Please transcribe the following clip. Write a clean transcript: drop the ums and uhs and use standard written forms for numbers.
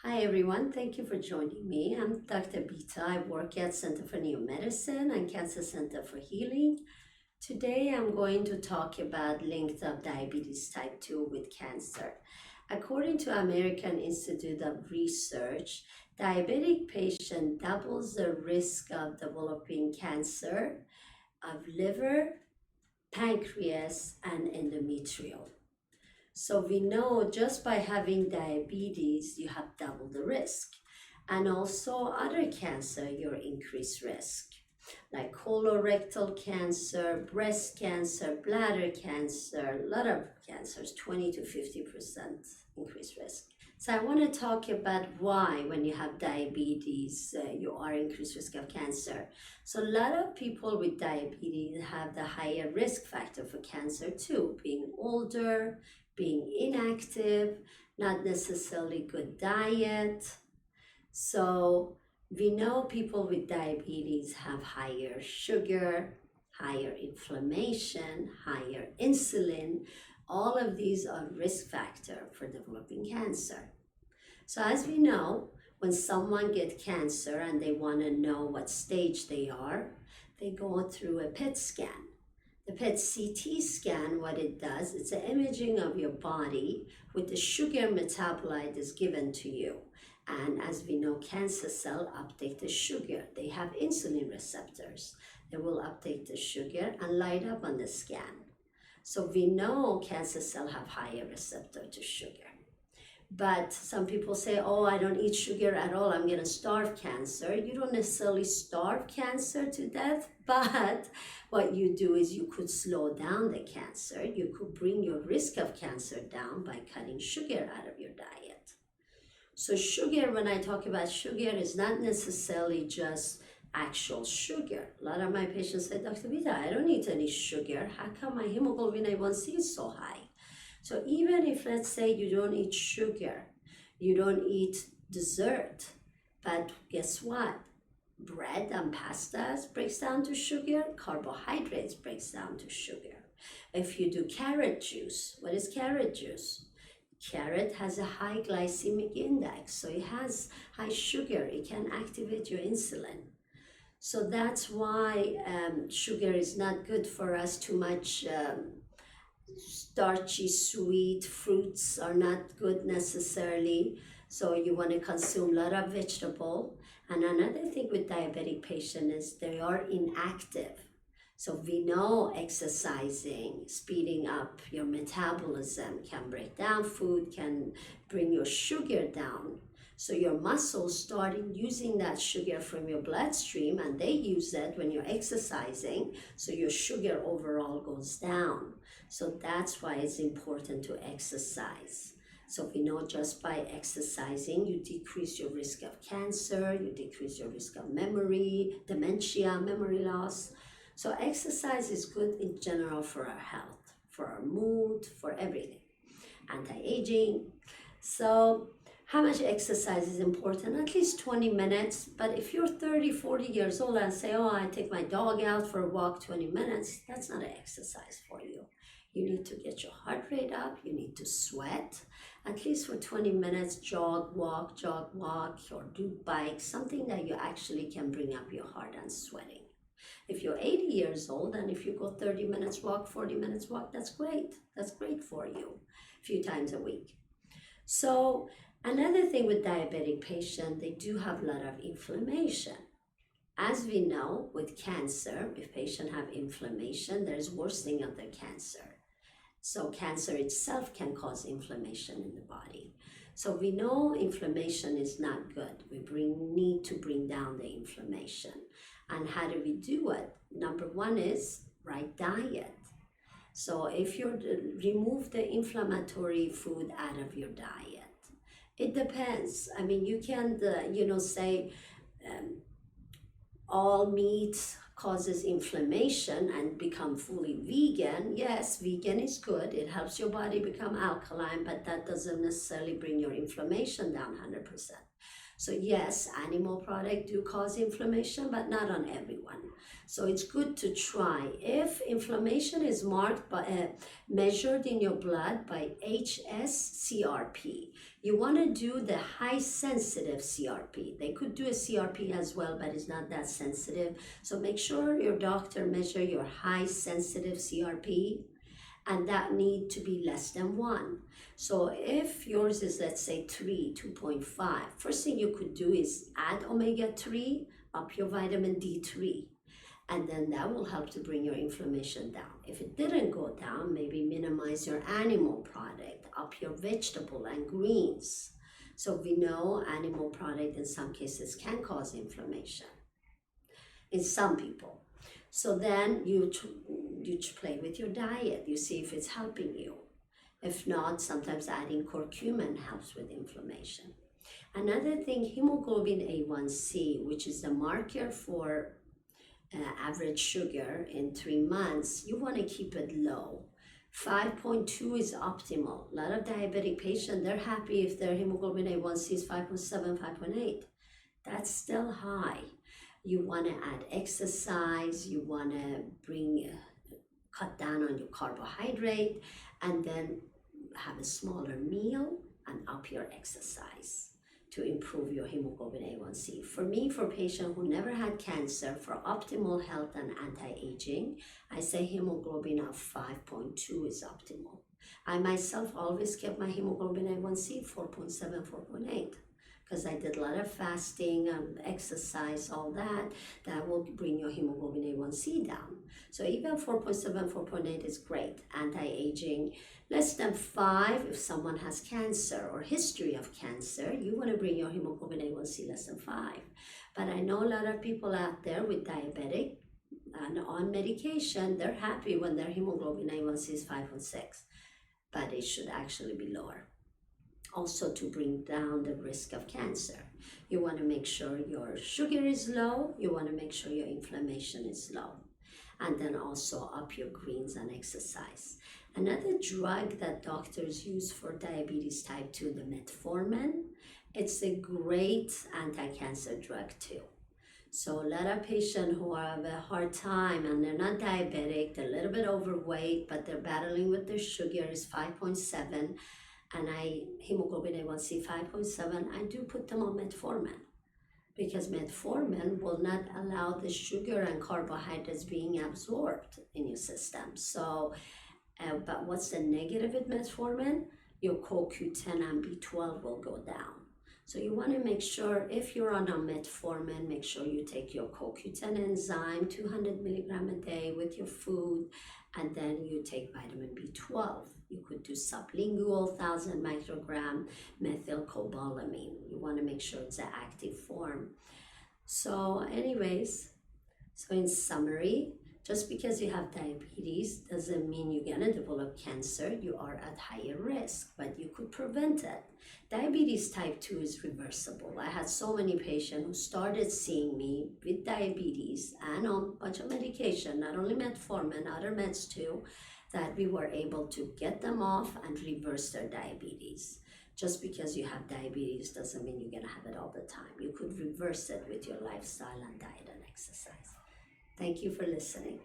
Hi everyone, thank you for joining me. I'm Dr. Bita. I work at Center for New Medicine and Cancer Center for Healing. Today I'm going to talk about links of diabetes type 2 with cancer. According to American Institute of Research, diabetic patient doubles the risk of developing cancer of liver, pancreas, and endometrial. So we know just by having diabetes, you have double the risk. And also other cancer, you're increased risk, like colorectal cancer, breast cancer, bladder cancer, a lot of cancers, 20 to 50% increased risk. So I want to talk about why when you have diabetes, you are increased risk of cancer. So a lot of people with diabetes have the higher risk factor for cancer too, being older, being inactive, not necessarily good diet. So we know people with diabetes have higher sugar, higher inflammation, higher insulin. All of these are risk factor for developing cancer. So as we know, when someone gets cancer and they want to know what stage they are, they go through a PET scan. The PET CT scan, what it does, it's an imaging of your body with the sugar metabolite is given to you. And as we know, cancer cell uptake the sugar. They have insulin receptors. They will uptake the sugar and light up on the scan. So we know cancer cell have higher receptor to sugar. But some people say, oh, I don't eat sugar at all, I'm going to starve cancer. You don't necessarily starve cancer to death, but what you do is you could slow down the cancer. You could bring your risk of cancer down by cutting sugar out of your diet. So sugar, when I talk about sugar, is not necessarily just actual sugar. A lot of my patients say, Dr. Bita, I don't eat any sugar. How come my hemoglobin A1c is so high? So even if, let's say, you don't eat sugar, you don't eat dessert, but guess what? Bread and pastas breaks down to sugar, carbohydrates breaks down to sugar. If you do carrot juice, what is carrot juice? Carrot has a high glycemic index, so it has high sugar. It can activate your insulin. So that's why sugar is not good for us. Too much starchy, sweet fruits are not good necessarily. So you want to consume a lot of vegetable. And another thing with diabetic patient is they are inactive. So we know exercising, speeding up your metabolism can break down food, can bring your sugar down. So your muscles starting using that sugar from your bloodstream, and they use it when you're exercising, so your sugar overall goes down. So that's why it's important to exercise. So we know just by exercising, you decrease your risk of cancer, you decrease your risk of memory, dementia, memory loss. So exercise is good in general for our health, for our mood, for everything. Anti-aging. So how much exercise is important? At least 20 minutes. But if you're 30, 40 years old and say, oh, I take my dog out for a walk 20 minutes, that's not an exercise for you. You need to get your heart rate up. You need to sweat. At least for 20 minutes, jog, walk, or do bike, something that you actually can bring up your heart and sweating. If you're 80 years old and if you go 30 minutes walk, 40 minutes walk, that's great. That's great for you a few times a week. So another thing with diabetic patient, they do have a lot of inflammation. As we know, with cancer, if patients have inflammation, there's worsening of their cancer. So cancer itself can cause inflammation in the body. So we know inflammation is not good. We need to bring down the inflammation. And how do we do it? Number one is right diet. So if you remove the inflammatory food out of your diet, it depends. I mean, you can, say all meat causes inflammation and become fully vegan. Yes, vegan is good. It helps your body become alkaline, but that doesn't necessarily bring your inflammation down 100%. So yes, animal products do cause inflammation, but not on everyone. So it's good to try. If inflammation is marked by measured in your blood by HSCRP, you want to do the high sensitive CRP. They could do a CRP as well, but it's not that sensitive. So make sure your doctor measure your high sensitive CRP, and that need to be less than 1. So if yours is, let's say 3, 2.5, first thing you could do is add omega-3, up your vitamin D3, and then that will help to bring your inflammation down. If it didn't go down, maybe minimize your animal product, up your vegetable and greens. So we know animal product in some cases can cause inflammation in some people. So then you play with your diet. You see if it's helping you. If not, sometimes adding curcumin helps with inflammation. Another thing, hemoglobin A1c, which is the marker for average sugar in 3 months, you want to keep it low. 5.2 is optimal. A lot of diabetic patients, they're happy if their hemoglobin A1c is 5.7, 5.8. That's still high. You want to add exercise, you want to cut down on your carbohydrate, and then have a smaller meal and up your exercise to improve your hemoglobin A1c. For me, for patients who never had cancer, for optimal health and anti-aging, I say hemoglobin of 5.2 is optimal. I myself always kept my hemoglobin A1c 4.7, 4.8. Because I did a lot of fasting, exercise, all that, that will bring your hemoglobin A1c down. So even 4.7, 4.8 is great. Anti-aging, less than 5 if someone has cancer or history of cancer, you want to bring your hemoglobin A1c less than 5. But I know a lot of people out there with diabetic and on medication, they're happy when their hemoglobin A1c is 5.6, but it should actually be lower. Also to bring down the risk of cancer. You want to make sure your sugar is low, you want to make sure your inflammation is low, and then also up your greens and exercise. Another drug that doctors use for diabetes type 2, the metformin, it's a great anti-cancer drug too. So a lot of patients who have a hard time and they're not diabetic, they're a little bit overweight, but they're battling with their sugar is 5.7, and hemoglobin A1c 5.7, I do put them on metformin, because metformin will not allow the sugar and carbohydrates being absorbed in your system. So, but what's the negative with metformin? Your CoQ10 and B12 will go down. So you want to make sure, if you're on a metformin, make sure you take your CoQ10 enzyme, 200 milligram a day with your food, and then you take vitamin B12. You could do sublingual 1,000 microgram methylcobalamin. You want to make sure it's an active form. So anyways, so in summary, just because you have diabetes doesn't mean you're gonna develop cancer. You are at higher risk, but you could prevent it. Diabetes type 2 is reversible. I had so many patients who started seeing me with diabetes and on a bunch of medication, not only metformin, other meds too, that we were able to get them off and reverse their diabetes. Just because you have diabetes doesn't mean you're gonna have it all the time. You could reverse it with your lifestyle and diet and exercise. Thank you for listening.